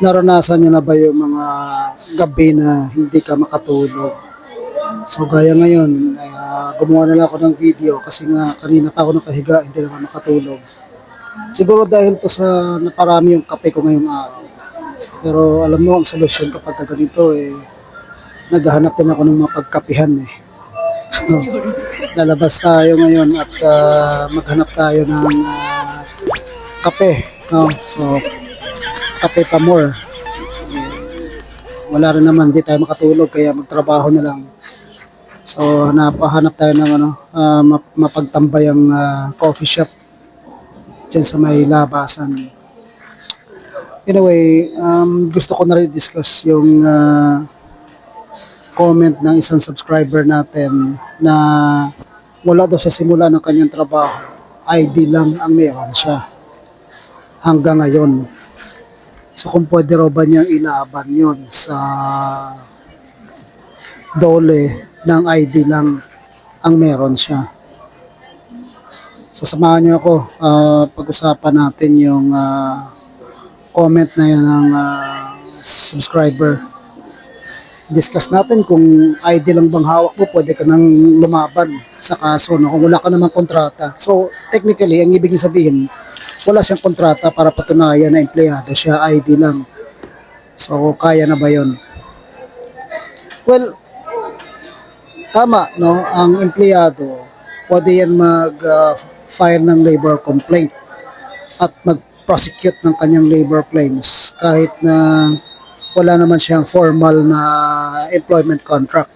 Naranasan nyo na ba yung mga gabi na hindi ka makatulog? So gaya ngayon, gumawa na lang ako ng video kasi nga kanina pa ako nakahiga, hindi na ako makatulog. Siguro dahil to sa naparami yung kape ko ngayong araw. Pero alam mo ang solusyon kapag ganito naghahanap din ako ng mga pagkapihan eh. So, lalabas tayo ngayon at maghanap tayo ng kape. No? So, kape pa more. Wala rin naman, di tayo makatulog kaya magtrabaho na lang. So hanap tayo ng mapagtambayang coffee shop dyan sa may labasan. Anyway, gusto ko na rin discuss yung comment ng isang subscriber natin na wala daw sa simula ng kanyang trabaho, ID lang ang meron siya hanggang ngayon. So kung pwede raw ba niyang ilaban yun sa dole ng ID lang ang meron siya. So samahan niyo ako, pag-usapan natin yung comment na yan ng subscriber. Discuss natin kung ID lang bang hawak mo, pwede ka nang lumaban sa kaso, no? Kung wala ka namang kontrata. So technically, ang ibig sabihin, wala siyang kontrata para patunayan na empleyado siya, ID lang. So, kaya na ba yun? Well, tama, no? Ang empleyado, pwede yan mag-file ng labor complaint at mag-prosecute ng kanyang labor claims kahit na wala naman siyang formal na employment contract.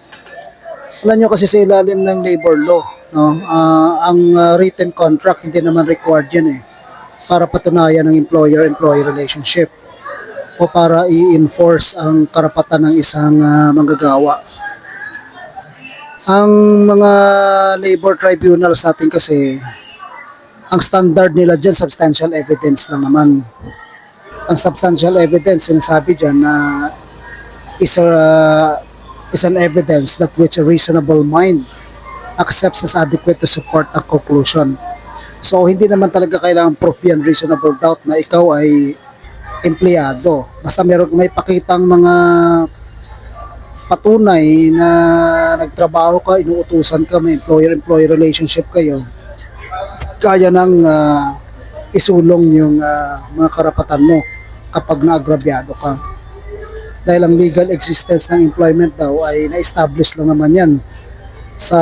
Alam nyo kasi sa ilalim ng labor law, no? Ang written contract hindi naman required yan para patunayan ng employer-employee relationship o para i-enforce ang karapatan ng isang manggagawa. Ang mga labor tribunals natin kasi, ang standard nila dyan, substantial evidence lang naman. Ang substantial evidence, sinasabi dyan na is an evidence that which a reasonable mind accepts as adequate to support a conclusion. So, hindi naman talaga kailangan proof yan, reasonable doubt na ikaw ay empleyado. Basta may pakitang mga patunay na nagtrabaho ka, inuutusan ka, may employer-employee relationship kayo, kaya nang isulong yung mga karapatan mo kapag naagrabyado ka. Dahil ang legal existence ng employment daw ay na-establish lang naman yan sa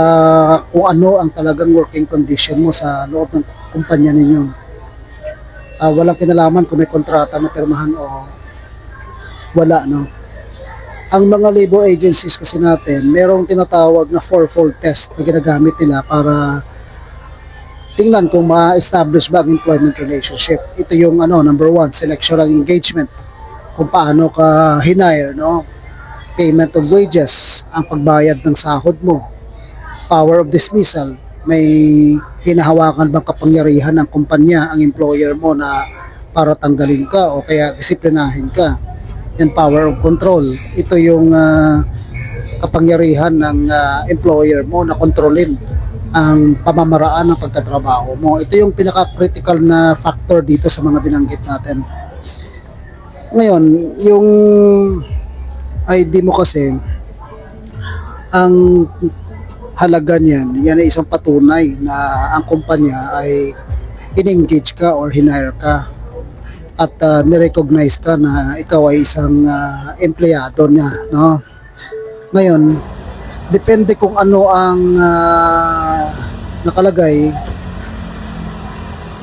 kung ano ang talagang working condition mo sa loob ng kumpanya ninyo. Walang kinalaman kung may kontrata na pirmahan o wala, no? Ang mga labor agencies kasi natin, merong tinatawag na fourfold test na ginagamit nila para tingnan kung ma-establish ba ang employment relationship. Ito yung number 1, selection ng engagement. Kung paano ka hinire, no? Payment of wages, ang pagbayad ng sahod mo, power of dismissal, may hinahawakan bang kapangyarihan ng kumpanya, ang employer mo na para tanggalin ka o kaya disiplinahin ka. Yan, power of control. Ito yung kapangyarihan ng employer mo na kontrolin ang pamamaraan ng pagtatrabaho mo. Ito yung pinaka-critical na factor dito sa mga binanggit natin. Ngayon, yung ID mo kasi, ang halaga niyan, yan ay isang patunay na ang kumpanya ay in-engage ka or hinire ka at nirecognize ka na ikaw ay isang empleyado niya, no? Ngayon, depende kung ano ang nakalagay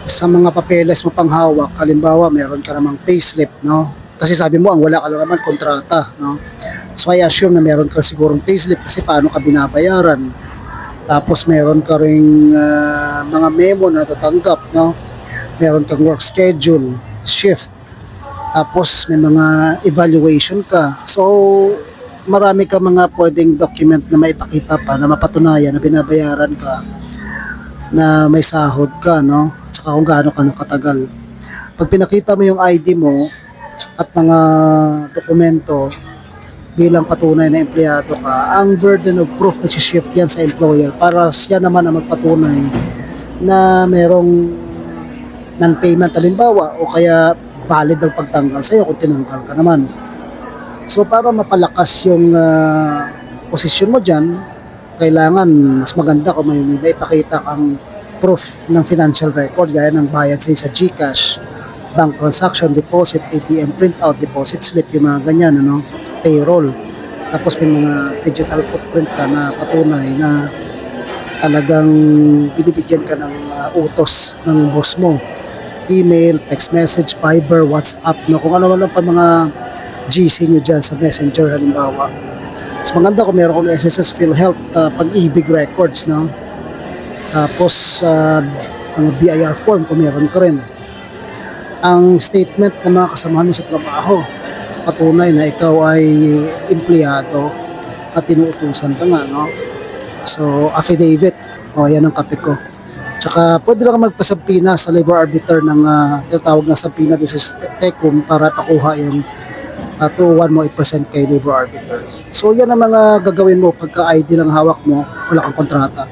sa mga papeles mo panghawak. Halimbawa, meron ka namang payslip, no? Kasi sabi mo, ang wala ka lang naman kontrata, no? So I assume na meron ka sigurong payslip kasi paano ka binabayaran. Tapos meron ka ring mga memo na natatanggap, no? Meron kang work schedule, shift. Tapos may mga evaluation ka. So marami ka mga pwedeng document na maipakita pa na mapatunayan na binabayaran ka, na may sahod ka, no? At saka kung gaano ka nakatagal. Pag pinakita mo yung ID mo at mga dokumento bilang patunay na empleyado ka, ang burden of proof na shift yan sa employer para siya naman ang magpatunay na merong non-payment halimbawa o kaya valid ang pagtanggal sa'yo kung tinanggal ka naman. So para mapalakas yung posisyon mo dyan, kailangan mas maganda kung may ipakita kang proof ng financial record gaya ng bayad sa GCash, bank transaction, deposit, ATM printout, deposit slip, yung mga ganyan, ano, payroll. Tapos may mga digital footprint ka na patunay na talagang binibigyan ka ng utos ng boss mo. Email, text message, Viber, WhatsApp, no, kung ano-ano pa mga GC nyo dyan sa Messenger halimbawa. Mas maganda kung meron kong SSS PhilHealth pag-ibig records, no? Tapos ang BIR form kung meron ka rin. Ang statement ng mga kasamahan mo sa trabaho, patunay na ikaw ay empleyado at tinuutusan ka nga, no? So, affidavit, yan ang kape ko. Tsaka pwede lang magpasabpina sa labor arbiter ng tinatawag na sabpina doon sa TECUM para pakuha yung 201 mo i-present kay labor arbiter. So yan ang mga gagawin mo pagka ID lang hawak mo, wala kang kontrata.